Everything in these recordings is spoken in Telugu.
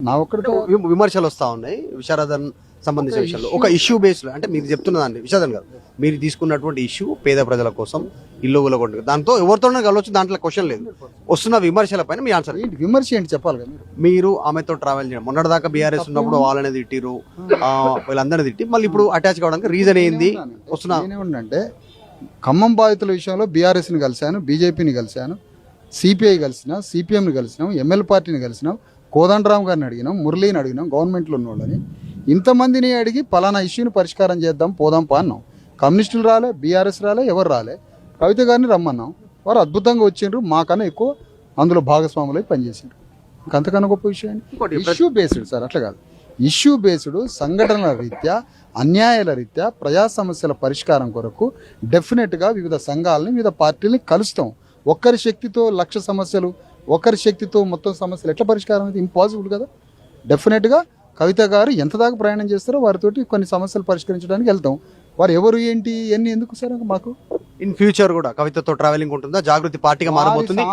నా ఒక్కడితో విమర్శలు వస్తా ఉన్నాయి విశారదన్ సంబంధించిన విషయాల్లో. ఒక ఇష్యూ బేస్ లో అంటే మీరు చెప్తున్నదాన్ని విశారదన్ గారు మీరు తీసుకున్నటువంటి ఇష్యూ పేద ప్రజల కోసం ఇల్లు కొనుగోలు దాంతో ఎవరితోనే కలవచ్చు, దాంట్లో క్వశ్చన్ లేదు. వస్తున్న విమర్శల పైన మీ ఆన్సర్ ఏంటి విమర్శ ఏంటి చెప్పాలి కదా మీరు ఆమెతో ట్రావెల్ చేయడం మొన్నటిదాకా బీఆర్ఎస్ ఉన్నప్పుడు వాళ్ళని తిట్టిరు, వీళ్ళందరినీ తిట్టి మళ్ళీ ఇప్పుడు అటాచ్ కావడానికి రీజన్ ఏంది? వస్తున్నా నేనేమంటే ఖమ్మం బాధితుల విషయంలో బీఆర్ఎస్ని కలిశాను, బీజేపీని కలిశాను, సిపిఐ కలిసినా, సిపిఎంని కలిసినాం, ఎంఎల్ పార్టీని కలిసినాం, కోదండరామ్ గారిని అడిగినాం, మురళీని అడిగినాం, గవర్నమెంట్లో ఉన్న వాళ్ళని ఇంతమందిని అడిగి పలానా ఇష్యూని పరిష్కారం చేద్దాం పోదాం పా అన్నాం. కమ్యూనిస్టులు రాలే, బీఆర్ఎస్ రాలే, ఎవరు రాలే. కవిత గారిని రమ్మన్నాం, వారు అద్భుతంగా వచ్చిండ్రు, మాకన్నా ఎక్కువ అందులో భాగస్వాములై పనిచేసిండ్రు. అంతకన్నా గొప్ప విషయం ఇష్యూ బేస్డ్ సార్, అట్లా కాదు. ఇష్యూ బేస్డ్ సంఘటనల రీత్యా, అన్యాయాల రీత్యా, ప్రజా సమస్యల పరిష్కారం కొరకు డెఫినెట్గా వివిధ సంఘాలని, వివిధ పార్టీలని కలుస్తాం. ఒక్కరి శక్తితో లక్ష సమస్యలు, ఒకరి శక్తితో మొత్తం సమస్యలు ఎట్లా పరిష్కారం అయితే ఇంపాసిబుల్ కదా. డెఫినెట్గా కవిత గారు ఎంత దాకా ప్రయాణం చేస్తారో వారితోటి కొన్ని సమస్యలు పరిష్కరించడానికి వెళ్తాం. వారు ఎవరు ఏంటి ఇవన్నీ ఎందుకు సార్ మాకు? ఇన్ ఫ్యూచర్ కూడా కవితతో ట్రావెలింగ్ ఉంటుందా? జాగృతి పార్టీగా మారబోతుంది,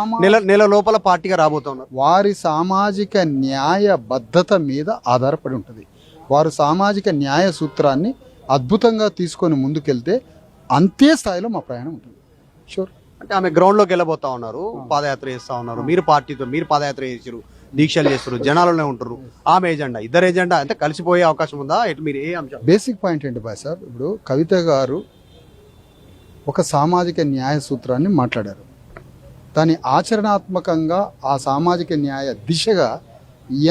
నెల లోపల పార్టీగా రాబోతున్నారు. వారి సామాజిక న్యాయ బద్ధత మీద ఆధారపడి ఉంటుంది. వారు సామాజిక న్యాయ సూత్రాన్ని అద్భుతంగా తీసుకొని ముందుకెళ్తే అంతే స్థాయిలో మా ప్రయాణం ఉంటుంది. షూర్. అంటే ఆమె గ్రౌండ్ లోకి వెళ్ళబోతా ఉన్నారు, పాదయాత్ర చేస్తా ఉన్నారు, మీరు పార్టీతో మీరు పాదయాత్ర చేసారు, దీక్షలు చేస్తారు, జనాలనే ఉంటారు. ఆమె ఏజెండా ఇద్దరు ఏజెండా అంటే కలిసిపోయే అవకాశం ఉందా? ఎటు మీరు ఏ అంశం? బేసిక్ పాయింట్ ఏంటి బాయ్ సార్, ఇప్పుడు కవిత గారు ఒక సామాజిక న్యాయ సూత్రాన్ని మాట్లాడారు. దాని ఆచరణాత్మకంగా ఆ సామాజిక న్యాయ దిశగా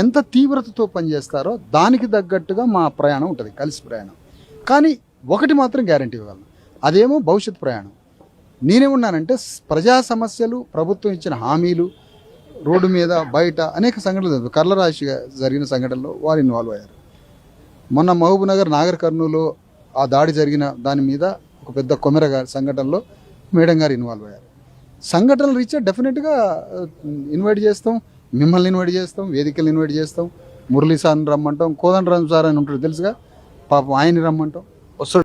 ఎంత తీవ్రతతో పనిచేస్తారో దానికి తగ్గట్టుగా మా ప్రయాణం ఉంటుంది, కలిసి ప్రయాణం. కానీ ఒకటి మాత్రం గ్యారంటీ ఇవ్వగలను, అదేమో భవిష్యత్ ప్రయాణం. నేనేమన్నానంటే ప్రజా సమస్యలు, ప్రభుత్వం ఇచ్చిన హామీలు, రోడ్డు మీద బయట అనేక సంఘటనలు, కర్లరాశి జరిగిన సంఘటనలో వారు ఇన్వాల్వ్ అయ్యారు. మొన్న మహబూబ్ నగర్ నాగర్ కర్నూలు ఆ దాడి జరిగిన దాని మీద ఒక పెద్ద కొమెర సంఘటనలో మేడం గారు ఇన్వాల్వ్ అయ్యారు. సంఘటనలు రీత్యా డెఫినెట్గా ఇన్వైట్ చేస్తాం, మిమ్మల్ని ఇన్వైట్ చేస్తాం, వేదికలు ఇన్వైట్ చేస్తాం, మురళీ సార్ని రమ్మంటాం, కోదండరామ్ సార్ అని ఉంటాడు తెలుసుగా, పాపం ఆయన్ని రమ్మంటాం.